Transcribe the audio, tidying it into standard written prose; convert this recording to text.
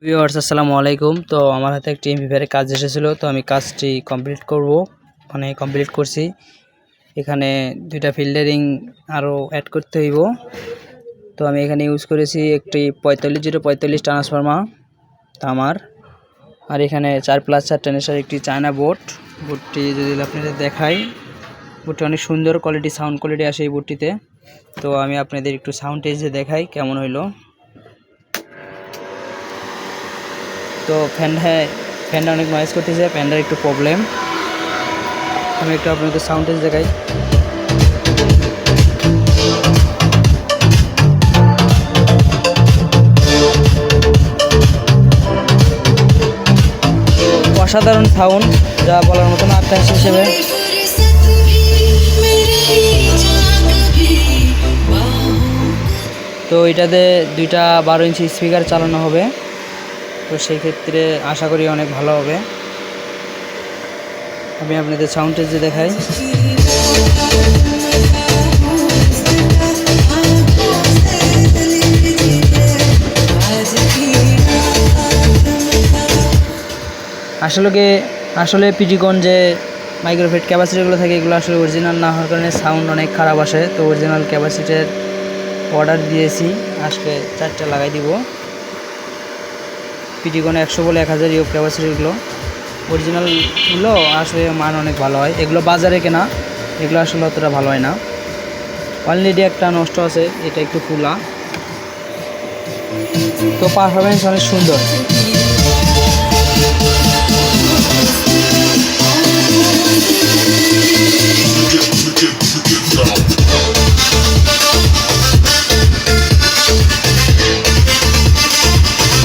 Viewers আসসালামু আলাইকুম। তো আমার হাতে একটি এমভিআর কাজ এসেছিল, তো আমি কাজটি কমপ্লিট করছি। এখানে দুইটা ফিল্টারিং আরও অ্যাড করতে হইব। তো আমি এখানে ইউজ করেছি একটি 45-045 ট্রান্সফরমার তামার, আর এখানে 4+4 টেনেসার একটি চায়না বোর্ডটি যদি আপনাদের দেখাই, বোর্ডটি অনেক সুন্দর সাউন্ড কোয়ালিটি আসে এই বোর্ডটিতে। তো আমি আপনাদের একটু সাউন্ড টেস্টে দেখাই কেমন হইলো। তো ফ্যানটা অনেক নয়েজ করতেছে, ফ্যানটার একটু প্রবলেম। আমি একটু আপনাদের সাউন্ড টেস্ট দেখাই। অসাধারণ সাউন্ড, যা বলার মতো না। আর্টাস হিসেবে তো এটাতে দুইটা 12 ইঞ্চি স্পিকার চালানো হবে, তো সেই ক্ষেত্রে আশা করি অনেক ভালো হবে। আমি আপনাদের সাউন্ড টেস্টে দেখাই। আসলে পিজিকন যে মাইক্রোফিট ক্যাপাসিটিগুলো থাকে, এগুলো আসলে অরিজিনাল না হওয়ার কারণে সাউন্ড অনেক খারাপ আসে। তো অরিজিনাল ক্যাপাসিটির অর্ডার দিয়েছি, আজকে 4টা লাগাই দিব। পিজিকন 100 বলে 1000 ইউ ক্যাপাসিটিগুলো অরিজিনালগুলো আসলে মান অনেক ভালো হয়। এগুলো বাজারে কেনা, এগুলো আসলে অতটা ভালো হয় না। অলরেডি একটা নষ্ট আছে, এটা একটু ফুলা। তো পারফরমেন্স অনেক সুন্দর।